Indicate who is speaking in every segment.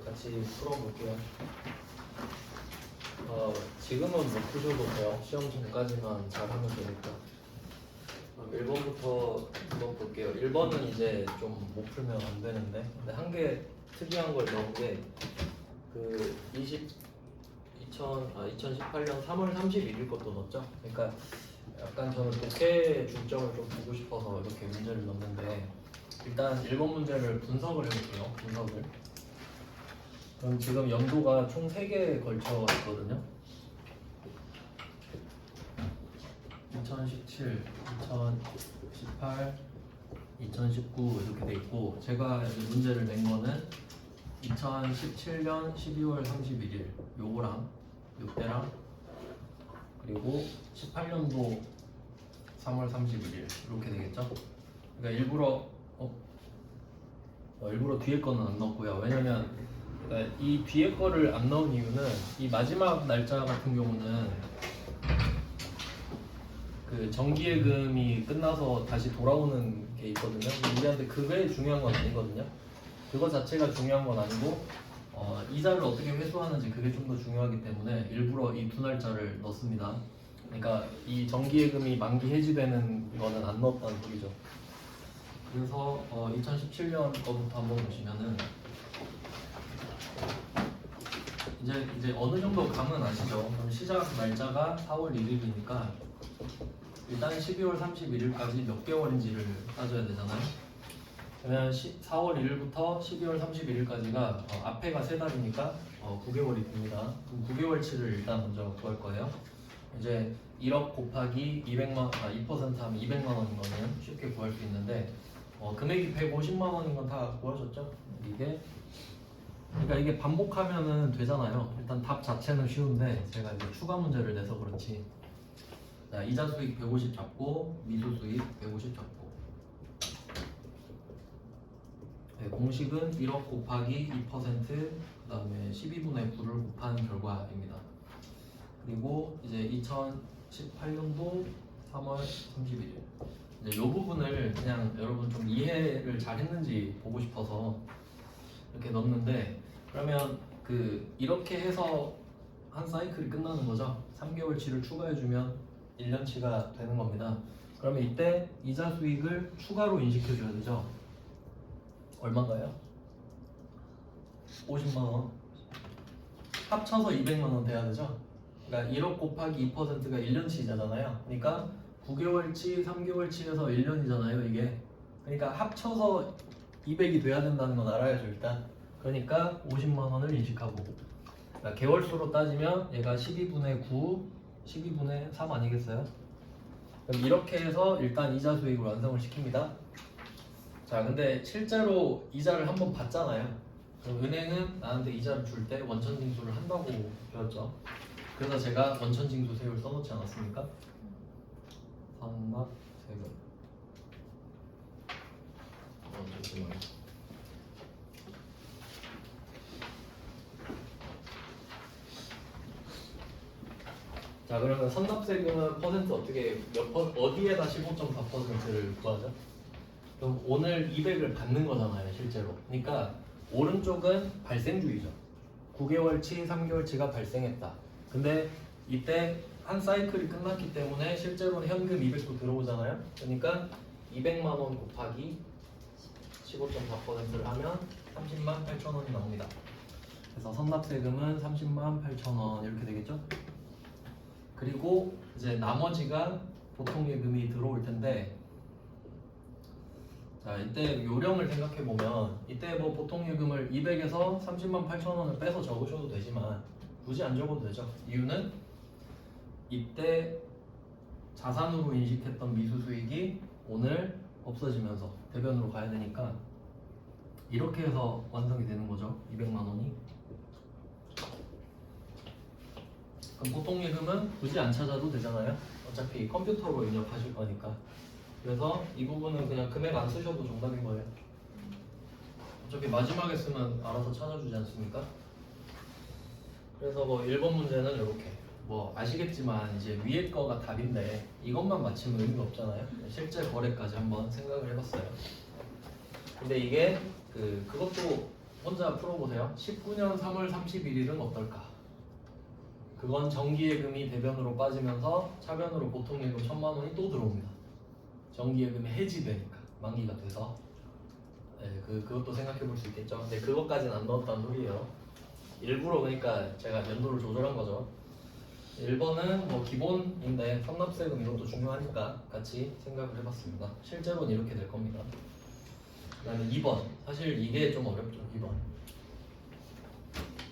Speaker 1: 같이 풀어볼게요. 지금은 못 푸셔도 돼요. 시험 전까지만 잘하면 되니까. 1번부터 한번 볼게요. 1번은 이제 좀 못 풀면 안 되는데, 근데 한 개 특이한 걸 넣은 게 그 2018년 3월 31일 것도 넣었죠. 그러니까 약간 저는 독해에 중점을 좀 두고 싶어서 이렇게 문제를 넣었는데, 일단 1번 문제를 분석을 해볼게요. 분석을. 그럼 지금 연도가 총 3개에 걸쳐 있거든요. 2017, 2018, 2019 이렇게 돼 있고, 제가 문제를 낸 거는 2017년 12월 31일 요거랑 요때랑 그리고 18년도 3월 31일 이렇게 되겠죠. 그러니까 일부러 뒤에 거는 안 넣었고요. 왜냐면 그러니까 이 뒤에 거를 안 넣은 이유는 이 마지막 날짜 같은 경우는 그 정기예금이 끝나서 다시 돌아오는 게 있거든요. 우리한테 그게 중요한 건 아니거든요. 그거 자체가 중요한 건 아니고 이자를 어떻게 회수하는지 그게 좀 더 중요하기 때문에 일부러 이 두 날짜를 넣습니다. 그러니까 이 정기예금이 만기 해지되는 거는 안 넣었다는 소리죠. 그래서 2017년 거부터 한번 보시면은 이제 어느 정도 감은 아시죠? 그럼 시작 날짜가 4월 1일이니까 일단 12월 31일까지 몇 개월인지를 따져야 되잖아요. 그러면 4월 1일부터 12월 31일까지가 앞에가 3달이니까 9개월이 됩니다. 그럼 9개월치를 일단 먼저 구할 거예요. 이제 1억 곱하기 200만, 2% 하면 200만 원인 거는 쉽게 구할 수 있는데 금액이 150만 원인 건 다 구하셨죠? 그러니까 이게 반복하면은 되잖아요. 일단 답 자체는 쉬운데 제가 이제 추가 문제를 내서 그렇지. 자, 이자 수익 150 잡고 미수 수익 150 잡고. 네, 공식은 1억 곱하기 2% 그다음에 12분의 9를 곱한 결과입니다. 그리고 이제 2018년도 3월 31일. 이제 이 부분을 그냥 여러분 좀 이해를 잘 했는지 보고 싶어서 이렇게 넣었는데, 그러면 이렇게 해서 한 사이클이 끝나는 거죠. 3개월치를 추가해주면 1년치가 되는 겁니다. 그러면 이때 이자 수익을 추가로 인식해줘야 되죠. 얼마인가요? 50만 원. 합쳐서 200만 원 돼야 되죠. 그러니까 1억 곱하기 2%가 1년치 이자잖아요. 그러니까 9개월치, 3개월치에서 1년이잖아요, 이게. 그러니까 합쳐서 200이 돼야 된다는 건 알아야죠, 일단. 그러니까 50만 원을 인식하고. 그러니까 개월수로 따지면 얘가 12분의 9, 12분의 3 아니겠어요? 그럼 이렇게 해서 일단 이자 수익을 완성을 시킵니다. 자, 근데 실제로 이자를 한번 받잖아요. 그럼 은행은 나한테 이자를 줄 때 원천징수를 한다고 배웠죠. 그래서 제가 원천징수 세율 써놓지 않았습니까? 선납세금. 잠시만요. 자, 그러면 선납세금은 퍼센트 어떻게 어디에다 15.4%를 구하죠? 그럼 오늘 200을 받는 거잖아요, 실제로. 그러니까 오른쪽은 발생주의죠. 9개월치, 3개월치가 발생했다. 근데 이때 한 사이클이 끝났기 때문에 실제로는 현금 200도 들어오잖아요. 그러니까 200만 원 곱하기 15.4%를 하면 30만 8천 원이 나옵니다. 그래서 선납세금은 30만 8천 원 이렇게 되겠죠. 그리고 이제 나머지가 보통예금이 들어올 텐데, 자, 이때 요령을 생각해 보면 이때 뭐 보통예금을 200에서 30만 8천 원을 빼서 적으셔도 되지만 굳이 안 적어도 되죠. 이유는 이때 자산으로 인식했던 미수 수익이 오늘 없어지면서 대변으로 가야 되니까 이렇게 해서 완성이 되는 거죠. 200만 원이. 그럼 보통예금은 굳이 안 찾아도 되잖아요. 어차피 컴퓨터로 입력하실 거니까. 그래서 이 부분은 그냥 금액 안 쓰셔도 정답인 거예요. 어차피 마지막에 쓰면 알아서 찾아주지 않습니까? 그래서 뭐 1번 문제는 이렇게 뭐 아시겠지만 이제 위에 거가 답인데 이것만 맞히면 의미가 없잖아요. 실제 거래까지 한번 생각을 해봤어요. 근데 이게 그것도 혼자 풀어보세요. 19년 3월 31일은 어떨까? 그건 정기예금이 대변으로 빠지면서 차변으로 보통예금 1,000만 원이 또 들어옵니다. 정기예금이 해지되니까 만기가 돼서 네, 그것도 생각해 볼 수 있겠죠. 근데 그것까지는 안 넣었다는 소리예요. 일부러 그러니까 제가 연도를 조절한 거죠. 1번은 뭐 기본인데 선납세금 이것도 중요하니까 같이 생각을 해봤습니다. 실제로는 이렇게 될 겁니다. 그 다음에 2번 사실 이게 좀 어렵죠.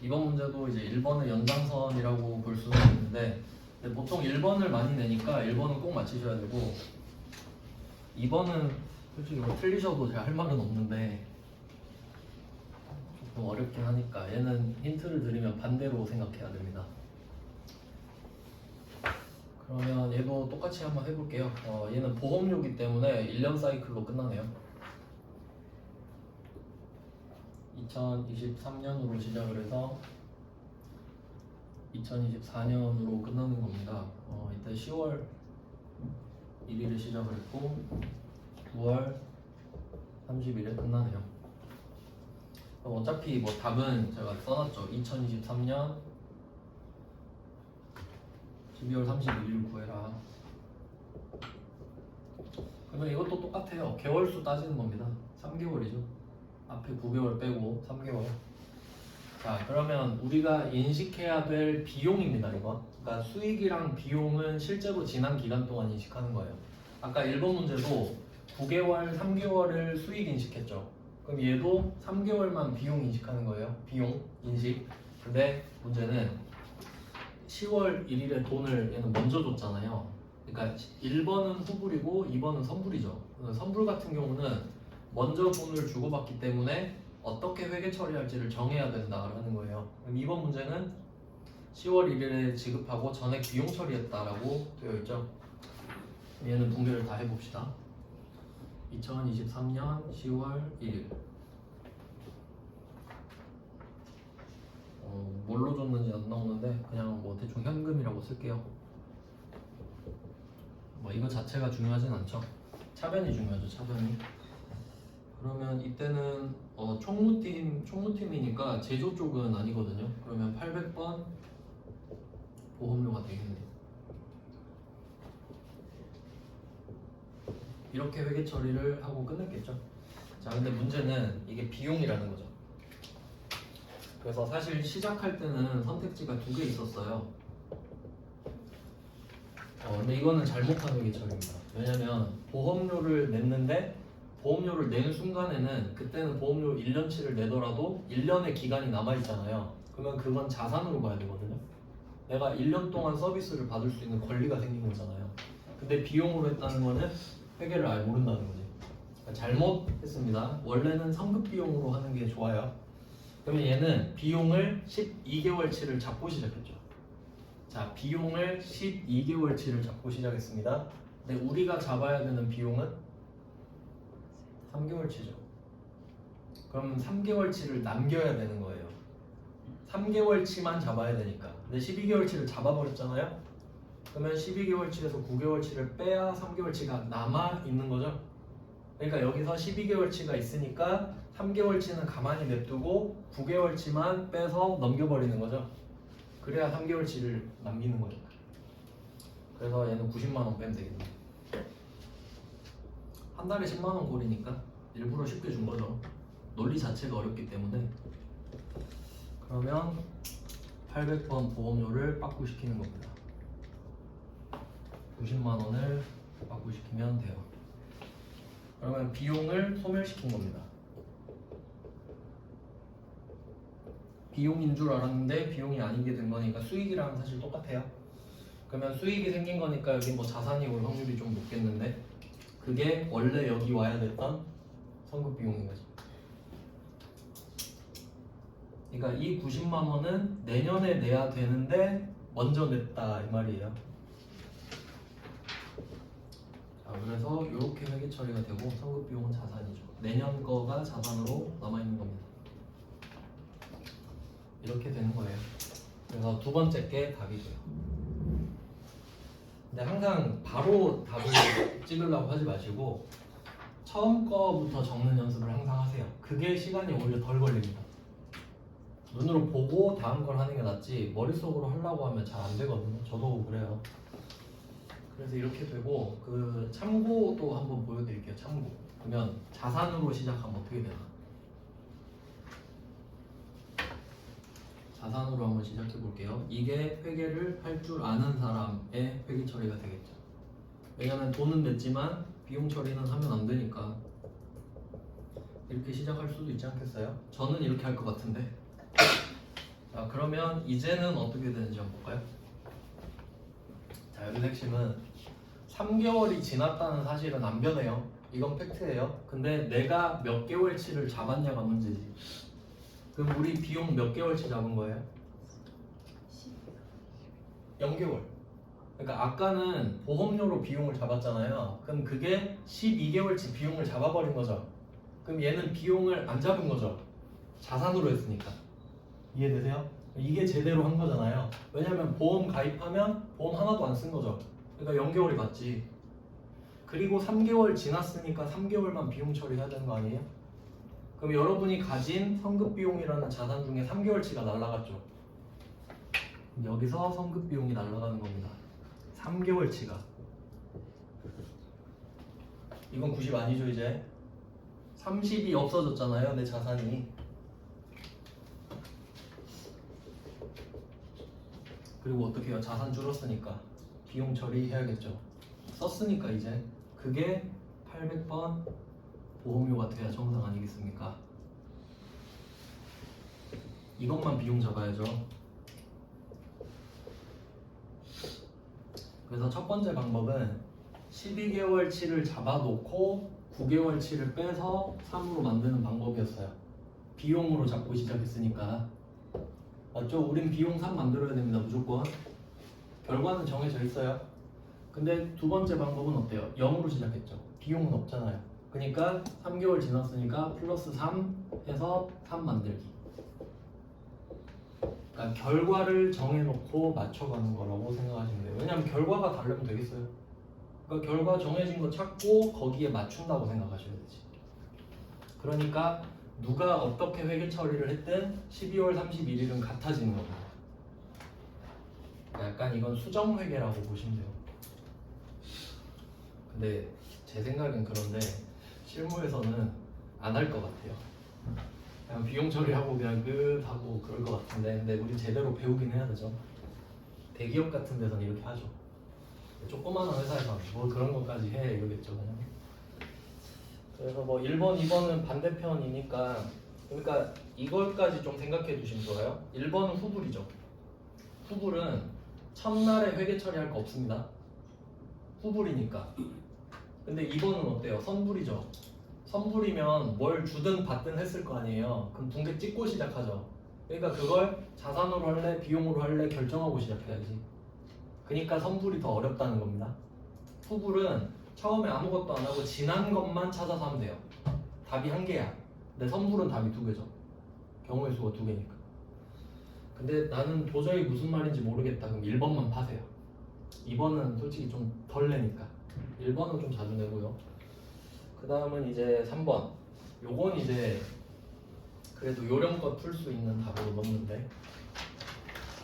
Speaker 1: 2번 문제도 이제 1번의 연장선이라고 볼 수는 있는데 근데 보통 1번을 많이 내니까 1번은 꼭 맞히셔야 되고 2번은 솔직히 뭐 틀리셔도 제가 할 말은 없는데 조금 어렵긴 하니까 얘는 힌트를 드리면 반대로 생각해야 됩니다. 그러면 얘도 똑같이 한번 해볼게요. 얘는 보험료이기 때문에 1년 사이클로 끝나네요. 2023년으로 시작을 해서 2024년으로 끝나는 겁니다. 이때 10월 1일에 시작을 했고 9월 30일에 끝나네요. 그럼 어차피 뭐 답은 제가 써놨죠. 2023년 12월 31일 구해라. 그러면 이것도 똑같아요. 개월수 따지는 겁니다. 3개월이죠. 앞에 9개월 빼고 3개월. 자, 그러면 우리가 인식해야 될 비용입니다. 이거. 그러니까 수익이랑 비용은 실제로 지난 기간 동안 인식하는 거예요. 아까 1번 문제도 9개월, 3개월을 수익 인식했죠. 그럼 얘도 3개월만 비용 인식하는 거예요. 비용 인식. 근데 문제는 10월 1일에 돈을 얘는 먼저 줬잖아요. 그러니까 1번은 후불이고 2번은 선불이죠. 선불 같은 경우는 먼저 돈을 주고받기 때문에 어떻게 회계 처리할지를 정해야 된다라는 거예요. 그럼 이번 문제는 10월 1일에 지급하고 전액 비용 처리했다라고 되어 있죠. 얘는 분배를 다 해봅시다. 2023년 10월 1일 뭘로 줬는지 안 나오는데 그냥 뭐 대충 현금이라고 쓸게요. 뭐 이거 자체가 중요하진 않죠. 차변이 중요하죠. 차변이. 그러면 이때는 총무팀이니까 제조 쪽은 아니거든요. 그러면 800번 보험료가 되겠네요. 이렇게 회계 처리를 하고 끝냈겠죠. 자, 근데 문제는 이게 비용이라는 거죠. 그래서 사실 시작할 때는 선택지가 2개 있었어요. 근데 이거는 잘못한 회계 처리입니다. 왜냐면 보험료를 냈는데 보험료를 내는 순간에는 그때는 보험료 1년치를 내더라도 1년의 기간이 남아있잖아요. 그러면 그건 자산으로 봐야 되거든요. 내가 1년 동안 서비스를 받을 수 있는 권리가 생긴 거잖아요. 근데 비용으로 했다는 거는 회계를 아예 모른다는 거지. 그러니까 잘못했습니다. 원래는 성급 비용으로 하는 게 좋아요. 그러면 얘는 비용을 12개월치를 잡고 시작했죠. 자, 비용을 12개월치를 잡고 시작했습니다. 근데 우리가 잡아야 되는 비용은 3개월치죠. 그럼 3개월치를 남겨야 되는 거예요. 3개월치만 잡아야 되니까. 근데 12개월치를 잡아버렸잖아요. 그러면 12개월치에서 9개월치를 빼야 3개월치가 남아 있는 거죠. 그러니까 여기서 12개월치가 있으니까 3개월치는 가만히 냅두고 9개월치만 빼서 넘겨버리는 거죠. 그래야 3개월치를 남기는 거죠. 그래서 얘는 90만 원 빼면 되겠네. 한 달에 10만 원 골이니까 일부러 쉽게 준 거죠. 논리 자체가 어렵기 때문에. 그러면 800번 보험료를 빠꾸시키는 겁니다. 90만 원을 빠꾸시키면 돼요. 그러면 비용을 소멸시킨 겁니다. 비용인 줄 알았는데 비용이 아닌 게 된 거니까 수익이랑 사실 똑같아요. 그러면 수익이 생긴 거니까 여기 뭐 자산이 올 확률이 좀 높겠는데 그게 원래 여기 와야 됐던 선급 비용인 거죠. 그러니까 이 90만 원은 내년에 내야 되는데 먼저 냈다 이 말이에요. 자, 그래서 이렇게 회계 처리가 되고 선급 비용은 자산이죠. 내년 거가 자산으로 남아 있는 겁니다. 이렇게 되는 거예요. 그래서 두 번째 게 답이 돼요. 근데 항상 바로 답을 찍으려고 하지 마시고 처음 거부터 적는 연습을 항상 하세요. 그게 시간이 오히려 덜 걸립니다. 눈으로 보고 다음 걸 하는 게 낫지 머릿속으로 하려고 하면 잘 안 되거든요. 저도 그래요. 그래서 이렇게 되고 그 참고도 한번 보여드릴게요. 참고. 그러면 자산으로 시작하면 어떻게 되나? 자산으로 한번 시작해 볼게요. 이게 회계를 할 줄 아는 사람의 회계 처리가 되겠죠. 왜냐면 돈은 냈지만 비용 처리는 하면 안 되니까 이렇게 시작할 수도 있지 않겠어요? 저는 이렇게 할 것 같은데. 자, 그러면 이제는 어떻게 되는지 한번 볼까요? 자, 여기 핵심은 3개월이 지났다는 사실은 안 변해요. 이건 팩트예요. 근데 내가 몇 개월치를 잡았냐가 문제지. 그럼 우리 비용 몇 개월치 잡은 거예요? 0개월. 그러니까 아까는 보험료로 비용을 잡았잖아요. 그럼 그게 12개월치 비용을 잡아버린 거죠. 그럼 얘는 비용을 안 잡은 거죠. 자산으로 했으니까. 이해되세요? 이게 제대로 한 거잖아요. 왜냐면 보험 가입하면 보험 하나도 안 쓴 거죠. 그러니까 0개월이 맞지. 그리고 3개월 지났으니까 3개월만 비용 처리해야 되는 거 아니에요? 그럼 여러분이 가진 성급 비용이라는 자산 중에 3개월치가 날라갔죠. 여기서 성급 비용이 날라가는 겁니다. 3개월치가. 이건 90 아니죠 이제? 30이 없어졌잖아요 내 자산이. 그리고 어떻게 해요? 자산 줄었으니까 비용 처리해야겠죠. 썼으니까 이제 그게 800번 보험료가 돼야 정상 아니겠습니까? 이것만 비용 잡아야죠. 그래서 첫 번째 방법은 12개월치를 잡아놓고 9개월치를 빼서 3으로 만드는 방법이었어요. 비용으로 잡고 시작했으니까. 맞죠? 우린 비용 3 만들어야 됩니다. 무조건. 결과는 정해져 있어요. 근데 두 번째 방법은 어때요? 0으로 시작했죠. 비용은 없잖아요. 그러니까 3개월 지났으니까 플러스 3 해서 3 만들기. 그러니까 결과를 정해놓고 맞춰가는 거라고 생각하시면 돼요. 왜냐하면 결과가 다르면 되겠어요. 그러니까 결과 정해진 거 찾고 거기에 맞춘다고 생각하셔야 되지. 그러니까 누가 어떻게 회계 처리를 했든 12월 31일은 같아지는 겁니다. 약간 이건 수정 회계라고 보시면 돼요. 근데 제 생각엔 그런데 실무에서는 안 할 것 같아요. 그냥 비용 처리하고 그냥 하고 그럴 것 같은데, 근데 우리 제대로 배우긴 해야 되죠. 대기업 같은 데서는 이렇게 하죠. 조그마한 회사에서 뭐 그런 것까지 해 이러겠죠 그냥. 그래서 뭐 1번, 2번은 반대편이니까, 그러니까 이걸까지 좀 생각해 주시면 좋아요. 1번은 후불이죠. 후불은 첫날에 회계 처리할 거 없습니다. 후불이니까. 근데 2번은 어때요? 선불이죠. 선불이면 뭘 주든 받든 했을 거 아니에요. 그럼 붕대 찍고 시작하죠. 그러니까 그걸 자산으로 할래, 비용으로 할래 결정하고 시작해야지. 그러니까 선불이 더 어렵다는 겁니다. 후불은 처음에 아무것도 안 하고 지난 것만 찾아서 하면 돼요. 답이 한 개야. 근데 선불은 답이 두 개죠. 경우의 수가 두 개니까. 근데 나는 도저히 무슨 말인지 모르겠다. 그럼 1번만 파세요. 2번은 솔직히 좀 덜 내니까. 1번은 좀 자주 내고요. 그 다음은 이제 3번. 요건 이제 그래도 요령껏 풀 수 있는 답으로 넣는데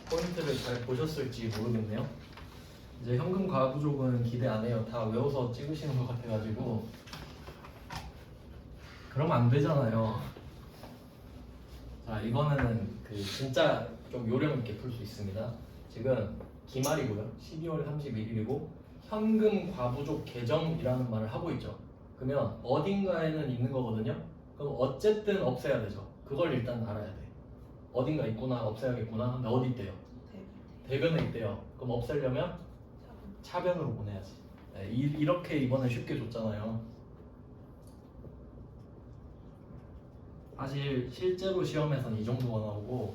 Speaker 1: 포인트를 잘 보셨을지 모르겠네요. 이제 현금 과부족은 기대 안 해요. 다 외워서 찍으시는 것 같아가지고. 그러면 안 되잖아요. 자, 이거는 그 진짜 좀 요령 있게 풀 수 있습니다. 지금 기말이고요. 12월 31일이고 현금 과부족 계정이라는 말을 하고 있죠. 그러면 어딘가에는 있는 거거든요. 그럼 어쨌든 없애야 되죠. 그걸 일단 알아야 돼. 어딘가 있구나, 없애야겠구나. 근데 어디 있대요? 대변에 있대요. 그럼 없애려면 차변으로 보내야지. 네, 이렇게 이번에 쉽게 줬잖아요. 사실 실제로 시험에서는 이 정도가 나오고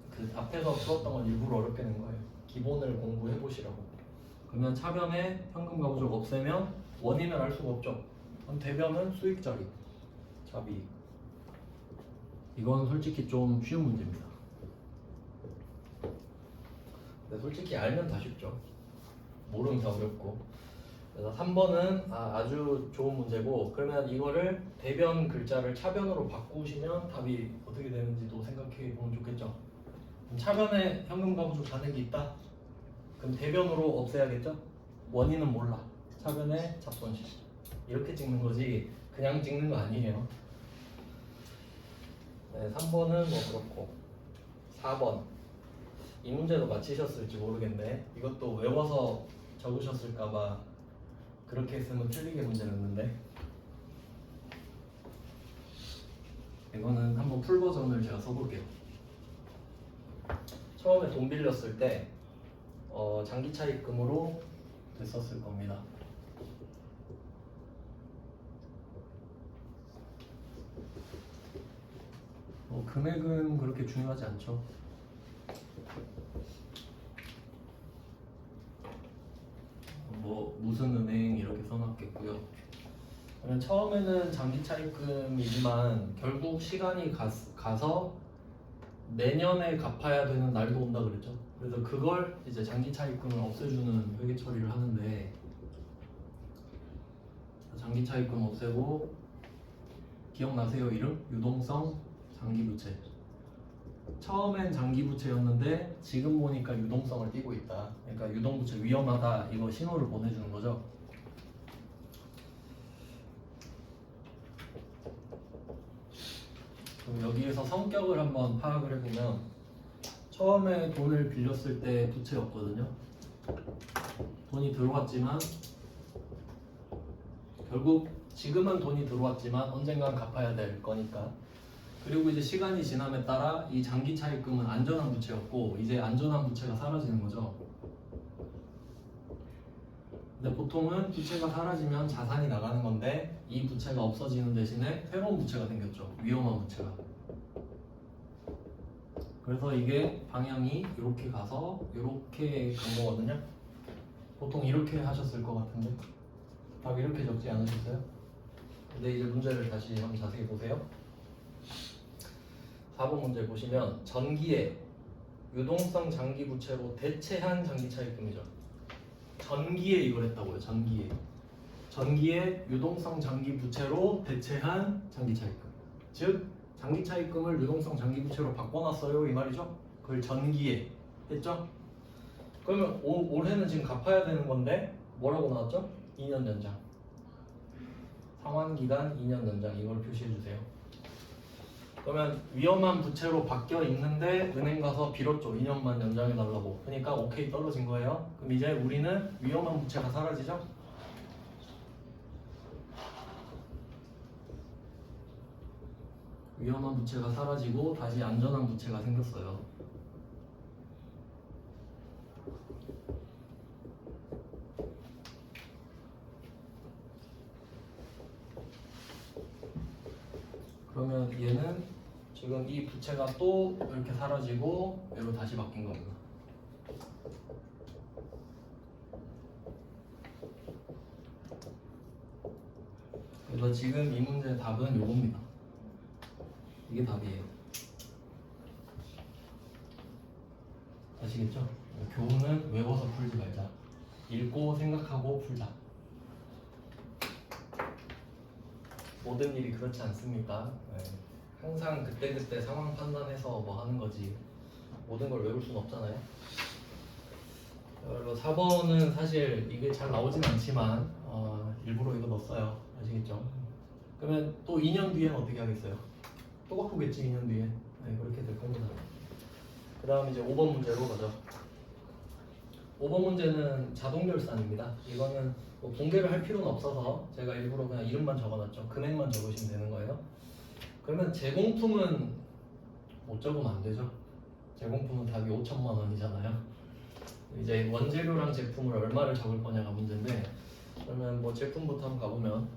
Speaker 1: 그 앞에서 풀었던 건 일부러 어렵게 낸 거예요. 기본을 공부해 보시라고. 그러면 차변에 현금 과부족 없애면 원인을 알 수가 없죠. 그럼 대변은 수익자리, 자비. 이건 솔직히 좀 쉬운 문제입니다. 근데 솔직히 알면 다 쉽죠. 모르면 다 어렵고. 그래서 3번은 아주 좋은 문제고, 그러면 이거를 대변 글자를 차변으로 바꾸시면 답이 어떻게 되는지도 생각해 보면 좋겠죠. 그럼 차변에 현금 가구수 잔액이 있다. 그럼 대변으로 없애야겠죠? 원인은 몰라. 차변에 잡손실. 이렇게 찍는 거지 그냥 찍는 거 아니에요. 네, 3번은 뭐 그렇고 4번 이 문제도 맞히셨을지 모르겠네. 이것도 외워서 적으셨을까봐 그렇게 했으면 틀리게 문제 냈는데, 이거는 한번 풀 버전을 제가 써볼게요. 처음에 돈 빌렸을 때 장기 차입금으로 됐었을 겁니다. 금액은 그렇게 중요하지 않죠. 무슨 은행 이렇게 써놨겠고요. 그러면 처음에는 장기 차입금이지만 결국 시간이 가서 내년에 갚아야 되는 날도 온다 그랬죠. 그래서 그걸 이제 장기 차입금을 없애주는 회계 처리를 하는데, 장기 차입금 없애고 기억나세요? 이름? 유동성 장기부채. 처음엔 장기부채였는데 지금 보니까 유동성을 띠고 있다. 그러니까 유동부채 위험하다, 이거 신호를 보내주는 거죠. 그럼 여기에서 성격을 한번 파악을 해보면, 처음에 돈을 빌렸을 때 부채였거든요. 돈이 들어왔지만 결국 지금은 돈이 들어왔지만 언젠간 갚아야 될 거니까. 그리고 이제 시간이 지남에 따라 이 장기 차입금은 안전한 부채였고 이제 안전한 부채가 사라지는 거죠. 근데 보통은 부채가 사라지면 자산이 나가는 건데, 이 부채가 없어지는 대신에 새로운 부채가 생겼죠. 위험한 부채가. 그래서 이게 방향이 이렇게 가서 이렇게 간 거거든요. 보통 이렇게 하셨을 것 같은데 답 이렇게 적지 않으셨어요? 근데 이제 문제를 다시 한번 자세히 보세요. 4번 문제 보시면 전기에 유동성 장기 부채로 대체한 장기 차입금이죠. 전기에 이걸 했다고요. 전기에 유동성 장기 부채로 대체한 장기 차입금. 즉 장기 차입금을 유동성 장기 부채로 바꿔놨어요, 이 말이죠. 그걸 전기에 했죠. 그러면 올해는 지금 갚아야 되는 건데 뭐라고 나왔죠? 2년 연장. 상환기간 2년 연장, 이걸 표시해 주세요. 그러면 위험한 부채로 바뀌어 있는데 은행 가서 빌었죠. 2년만 연장해 달라고. 그러니까 오케이 떨어진 거예요. 그럼 이제 우리는 위험한 부채가 사라지죠. 위험한 부채가 사라지고 다시 안전한 부채가 생겼어요. 그러면 얘는 지금 이 부채가 또 이렇게 사라지고 얘로 다시 바뀐 겁니다. 그래서 지금 이 문제의 답은 요겁니다. 이게 답이에요. 아시겠죠? 교훈은 외워서 풀지 말자. 읽고 생각하고 풀자. 모든 일이 그렇지 않습니까? 네. 항상 그때그때 상황 판단해서 뭐 하는 거지 모든 걸 외울 수는 없잖아요. 그리고 4번은 사실 이게 잘 나오진 않지만 일부러 이거 넣었어요. 아시겠죠? 그러면 또 2년 뒤에는 어떻게 하겠어요? 또 바꾸겠지 2년 뒤에. 네, 그렇게 될 겁니다. 그 다음 이제 5번 문제로 가죠. 5번 문제는 자동결산입니다. 이거는 뭐 공개를 할 필요는 없어서 제가 일부러 그냥 이름만 적어놨죠. 금액만 적으시면 되는 거예요. 그러면 제공품은 못 적으면 안 되죠. 제공품은 답이 5천만 원이잖아요. 이제 원재료랑 제품을 얼마를 적을 거냐가 문제인데, 그러면 뭐 제품부터 한번 가보면,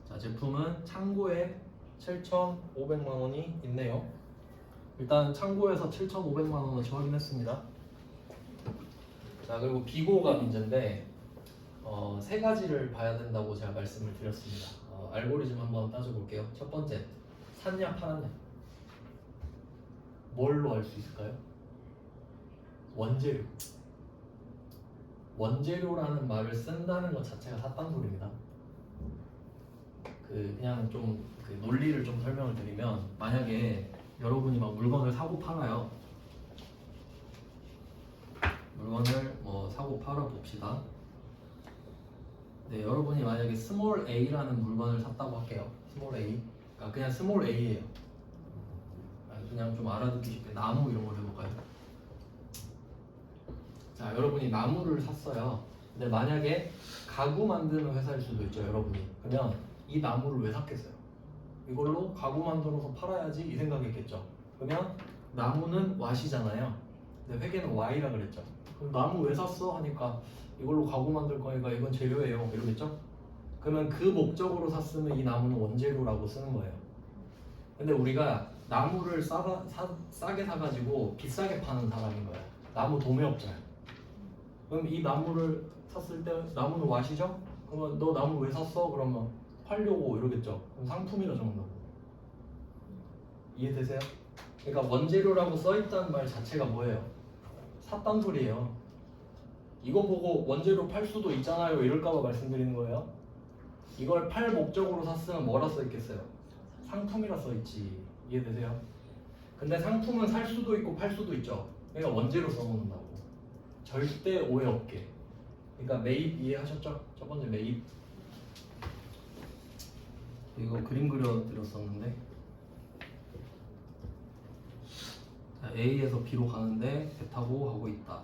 Speaker 1: 자, 제품은 창고에 7,500만 원이 있네요. 일단 창고에서 7,500만 원어치 확인했습니다. 자, 그리고 비고가 문제인데 세 가지를 봐야 된다고 제가 말씀을 드렸습니다. 알고리즘 한번 따져볼게요. 첫 번째, 샀냐 팔았냐. 뭘로 알 수 있을까요? 원재료. 원재료라는 말을 쓴다는 것 자체가 사딴소리입니다. 그냥 좀 그 논리를 좀 설명을 드리면, 만약에 여러분이 막 물건을 사고 팔아요. 물건을 뭐 사고 팔아 봅시다. 네, 여러분이 만약에 스몰 a라는 물건을 샀다고 할게요. 스몰 a. 그러니까 그냥 스몰 a예요. 그냥 좀 알아듣기 쉽게 나무 이런 걸 해볼까요? 자, 여러분이 나무를 샀어요. 근데 만약에 가구 만드는 회사일 수도 있죠, 여러분이. 그러면 이 나무를 왜 샀겠어요? 이걸로 가구 만들어서 팔아야지 이 생각했겠죠. 그러면 나무는 왓이잖아요. 근데 회계는 Y라 그랬죠. 그럼 나무 왜 샀어? 하니까 이걸로 가구 만들 거니까 이건 재료예요. 이러겠죠? 그러면 그 목적으로 샀으면 이 나무는 원재료라고 쓰는 거예요. 근데 우리가 나무를 싸게 사가지고 비싸게 파는 사람인 거예요. 나무 도매업자예요. 그럼 이 나무를 샀을 때 나무는 왓이죠? 그러면 너 나무 왜 샀어? 그러면 팔려고 이러겠죠. 그럼 상품이라 정한다고. 이해되세요? 그러니까 원재료라고 써있다는 말 자체가 뭐예요? 샀단 소리예요. 이거 보고 원재료 팔 수도 있잖아요 이럴까봐 말씀드리는 거예요. 이걸 팔 목적으로 샀으면 뭐라 써있겠어요? 상품이라 써있지. 이해되세요? 근데 상품은 살 수도 있고 팔 수도 있죠. 그러니까 원재료 써놓는다고. 절대 오해 없게. 그러니까 매입 이해하셨죠? 첫 번째 매입. 이거 그림 그려드렸었는데, 자, A에서 B로 가는데 배 타고 가고 있다.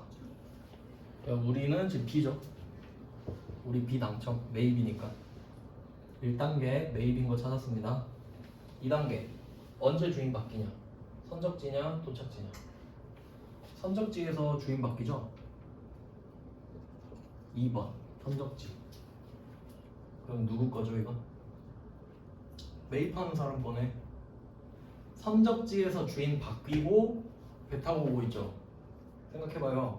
Speaker 1: 그러니까 우리는 지금 B죠. 우리 B 당첨. 매입이니까. 1단계 매입인 거 찾았습니다. 2단계 언제 주인 바뀌냐? 선적지냐 도착지냐? 선적지에서 주인 바뀌죠? 2번 선적지. 그럼 누구 거죠 이거? 매입하는 사람 거네. 선적지에서 주인 바뀌고 배 타고 오고 있죠. 생각해봐요.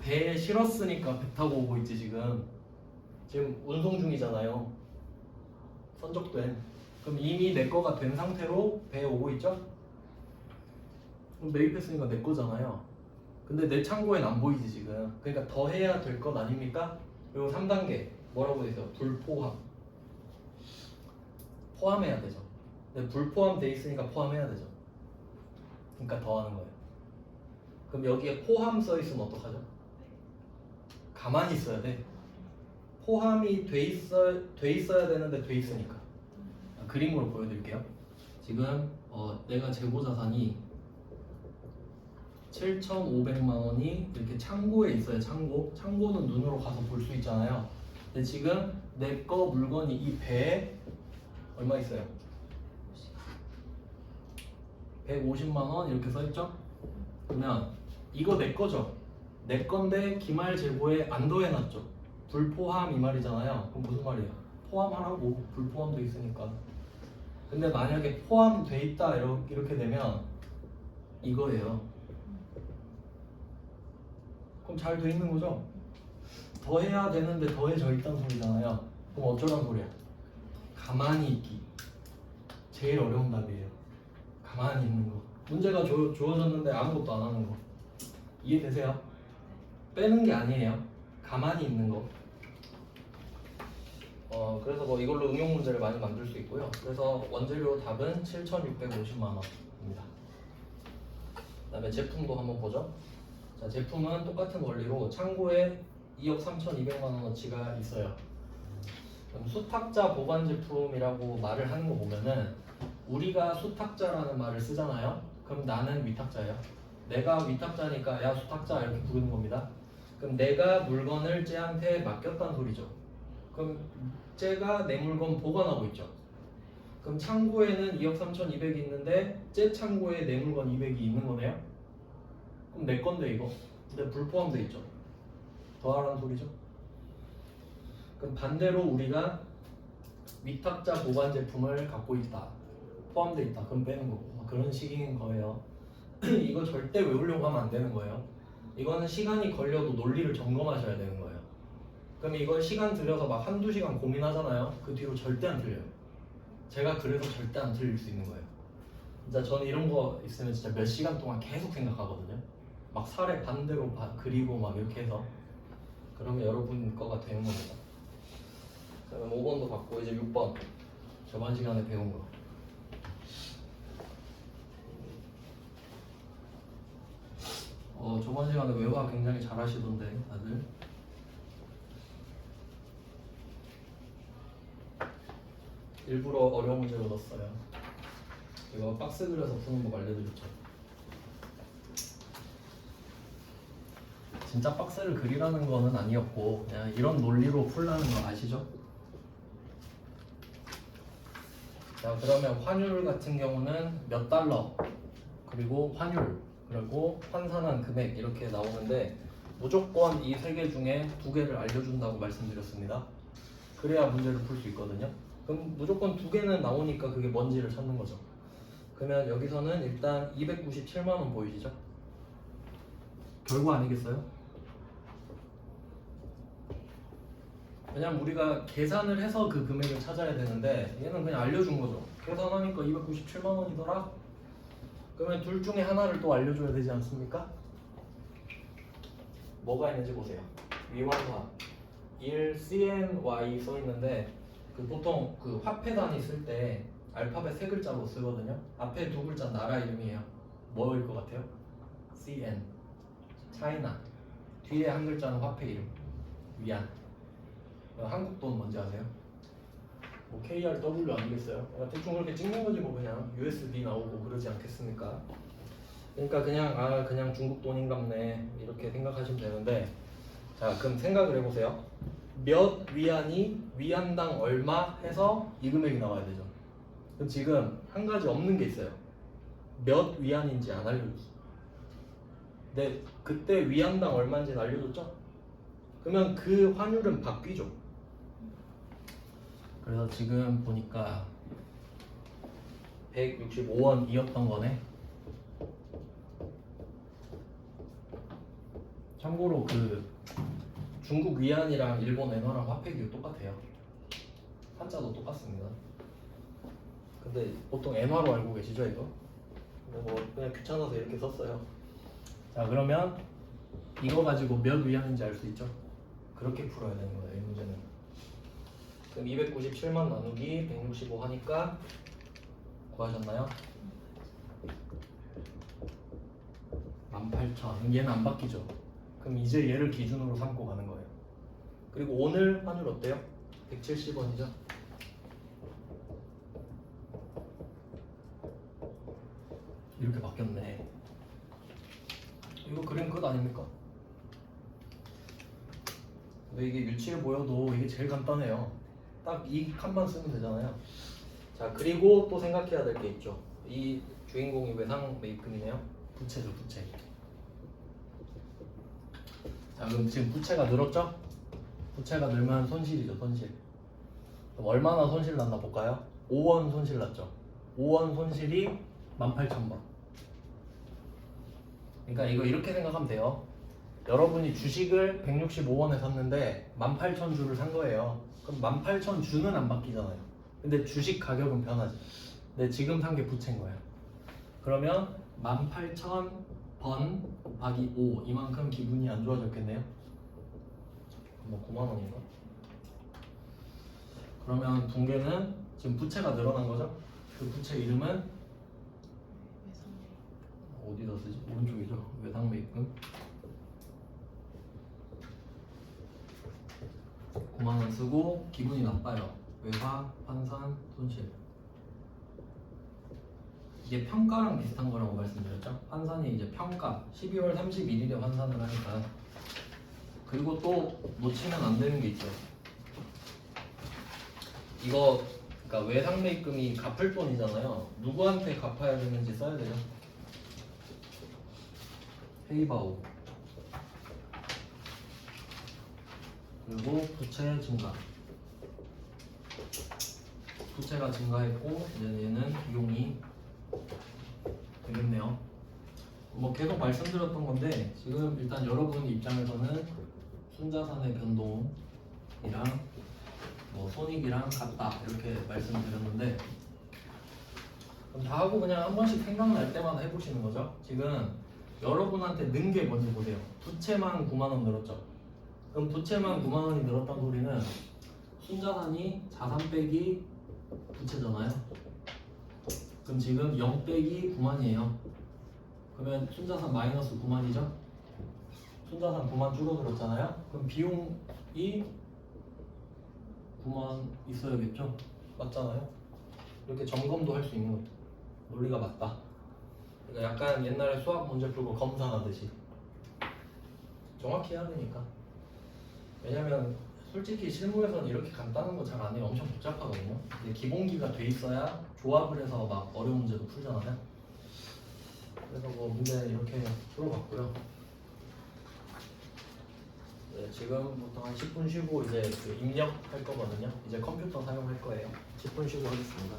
Speaker 1: 배에 실었으니까 배 타고 오고 있지. 지금 운송 중이잖아요. 선적된. 그럼 이미 내 거가 된 상태로 배에 오고 있죠? 그럼 매입했으니까 내 거잖아요. 근데 내 창고엔 안 보이지 지금. 그러니까 더 해야 될 것 아닙니까? 그리고 3단계 뭐라고 돼 있어요? 불포함. 포함해야 되죠. 근데 불포함 돼 있으니까 포함해야 되죠. 그러니까 더 하는 거예요. 그럼 여기에 포함 써 있으면 어떡하죠? 가만히 있어야 돼. 포함이 돼 있어야 되는데 돼 있으니까. 그림으로 보여드릴게요. 지금 내가 재고 자산이 7,500만 원이 이렇게 창고에 있어요. 창고는 눈으로 가서 볼 수 있잖아요. 근데 지금 내 거 물건이 이 배에 얼마 있어요? 150만 원 이렇게 써있죠? 그러면 이거 내 거죠? 내 건데 기말 재고에 안 더해놨죠? 불포함 이 말이잖아요. 그럼 무슨 말이에요? 포함하라고. 불포함돼 있으니까. 근데 만약에 포함돼 있다 이렇게 되면 이거예요. 그럼 잘 돼 있는 거죠? 더 해야 되는데 더해져 있다는 소리잖아요. 그럼 어쩌란 소리야? 가만히 있기. 제일 어려운 답이에요. 가만히 있는 거. 문제가 주어졌는데 아무것도 안 하는 거. 이해되세요? 빼는 게 아니에요. 가만히 있는 거. 그래서 뭐 이걸로 응용 문제를 많이 만들 수 있고요. 그래서 원재료 답은 7,650만 원입니다. 그 다음에 제품도 한번 보죠. 자, 제품은 똑같은 원리로 창고에 2억 3,200만 원어치가 있어요. 그럼 수탁자 보관 제품이라고 말을 하는 거 보면은 우리가 수탁자라는 말을 쓰잖아요. 그럼 나는 위탁자예요. 내가 위탁자니까 야 수탁자 이렇게 부르는 겁니다. 그럼 내가 물건을 쟤한테 맡겼다는 소리죠. 그럼 쟤가 내 물건 보관하고 있죠. 그럼 창고에는 2억 3,200이 있는데 쟤 창고에 내 물건 200이 있는 거네요. 그럼 내 건데 이거. 근데 불포함돼 있죠. 더하라는 소리죠. 그럼 반대로 우리가 위탁자 보관 제품을 갖고 있다. 포함돼 있다. 그럼 빼는 거고. 그런 식인 거예요. 이거 절대 외우려고 하면 안 되는 거예요. 이거는 시간이 걸려도 논리를 점검하셔야 되는 거예요. 그럼 이걸 시간 들여서 막 한두 시간 고민하잖아요. 그 뒤로 절대 안 틀려요. 제가 그래서 절대 안 틀릴 수 있는 거예요. 진짜 저는 이런 거 있으면 진짜 몇 시간 동안 계속 생각하거든요. 막 살에 반대로 그리고 막 이렇게 해서. 그러면 여러분 거가 되는 겁니다. 그러면 5번도 받고 이제 6번 저번 시간에 배운 거. 저번 시간에 외화 굉장히 잘 하시던데 다들. 일부러 어려운 문제로 넣었어요. 이거 박스 그려서 푸는 거 알려드렸죠. 진짜 박스를 그리라는 거는 아니었고 그냥 이런 논리로 풀라는 거 아시죠? 자, 그러면 환율 같은 경우는 몇 달러 그리고 환율 그리고 환산한 금액 이렇게 나오는데 무조건 이 세 개 중에 두 개를 알려준다고 말씀드렸습니다. 그래야 문제를 풀 수 있거든요. 그럼 무조건 두 개는 나오니까 그게 뭔지를 찾는 거죠. 그러면 여기서는 일단 297만 원 보이시죠? 결과 아니겠어요? 그냥 우리가 계산을 해서 그 금액을 찾아야 되는데 얘는 그냥 알려준 거죠. 계산하니까 297만 원이더라? 그러면 둘 중에 하나를 또 알려줘야 되지 않습니까? 뭐가 있는지 보세요. 위원화 1 CNY 써 있는데 보통 그 화폐 단위 쓸 때 알파벳 세 글자로 쓰거든요. 앞에 두 글자 나라 이름이에요. 뭐일 것 같아요? CN 차이나. 뒤에 한 글자는 화폐 이름 위안. 한국 돈 뭔지 아세요? 뭐 KRW 아니겠어요? 대충 그렇게 찍는 거지 뭐 그냥 USD 나오고 그러지 않겠습니까? 그러니까 그냥 그냥 중국 돈인갑네 이렇게 생각하시면 되는데 자 그럼 생각을 해보세요. 몇 위안이 위안당 얼마 해서 이 금액이 나와야 되죠. 그럼 지금 한 가지 없는 게 있어요. 몇 위안인지 안 알려줬어. 근데 그때 위안당 얼마인지는 알려줬죠? 그러면 그 환율은 바뀌죠. 그래서 지금 보니까 165원이었던 거네. 참고로 그 중국 위안이랑 일본 엔화랑 화폐 기호 똑같아요. 한자도 똑같습니다. 근데 보통 엔화로 알고 계시죠 이거? 근데 뭐 그냥 귀찮아서 이렇게 썼어요. 자 그러면 이거 가지고 몇 위안인지 알 수 있죠? 그렇게 풀어야 되는 거예요 이 문제는. 그럼 297만 나누기 165 하니까 구하셨나요? 18,000. 얘는 안 바뀌죠. 그럼 이제 얘를 기준으로 삼고 가는 거예요. 그리고 오늘 환율 어때요? 170원이죠? 이렇게 바뀌었네. 이거 그림 끝 아닙니까? 근데 이게 유치해 보여도 이게 제일 간단해요. 딱 이 칸만 쓰면 되잖아요. 자 그리고 또 생각해야 될 게 있죠. 이 주인공이 외상 매입금이네요. 부채죠 부채. 자 그럼 지금 부채가 늘었죠? 부채가 늘면 손실이죠 손실. 그럼 얼마나 손실 났나 볼까요? 5원 손실 났죠. 5원 손실이 18,000번. 그러니까 이거 이렇게 생각하면 돼요. 여러분이 주식을 165원에 샀는데 18,000주를 산 거예요. 그럼 18,000주는 안 바뀌잖아요. 근데 주식 가격은 변하지. 근데 지금 산 게 부채인 거예요. 그러면 18,000번 곱하기 5 이만큼 기분이 안 좋아졌겠네요. 뭐 9만 원인가? 그러면 붕괴는 지금 부채가 늘어난 거죠? 그 부채 이름은 어디다 쓰지? 오른쪽이죠. 외상 매입금. 9만 원 쓰고 기분이 나빠요. 외화, 환산, 손실. 이게 평가랑 비슷한 거라고 말씀드렸죠. 환산이 이제 평가 12월 31일에 환산을 하니까. 그리고 또 놓치면 안 되는 게 있어요. 이거 그러니까 외상 매입금이 갚을 돈이잖아요. 누구한테 갚아야 되는지 써야 돼요. 페이바오. 그리고 부채 증가. 부채가 증가했고 이제 얘는 비용이 되겠네요. 뭐 계속 말씀드렸던 건데 지금 일단 여러분 입장에서는 순자산의 변동이랑 뭐 손익이랑 같다 이렇게 말씀드렸는데 그럼 다 하고 그냥 한 번씩 생각날 때마다 해보시는 거죠. 지금 여러분한테 는 게 뭔지 보세요. 부채만 9만 원 늘었죠. 그럼 부채만 9만 원이 늘었다는 소리는 순자산이 자산 빼기 부채잖아요. 그럼 지금 0 빼기 9만이에요. 그러면 순자산 마이너스 9만이죠? 순자산 9만 줄어들었잖아요? 그럼 비용이 9만 있어야겠죠? 맞잖아요? 이렇게 점검도 할 수 있는 거죠. 논리가 맞다. 그러니까 약간 옛날에 수학 문제 풀고 검사하듯이 정확히 해야 되니까. 왜냐면 솔직히 실무에서는 이렇게 간단한 거 잘 안 해요. 엄청 복잡하거든요. 근데 기본기가 돼 있어야 조합을 해서 막 어려운 문제도 풀잖아요. 그래서 뭐 문제 이렇게 풀어봤고요. 네, 지금부터 한 10분 쉬고 이제 그 입력할 거거든요. 이제 컴퓨터 사용할 거예요. 10분 쉬고 하겠습니다.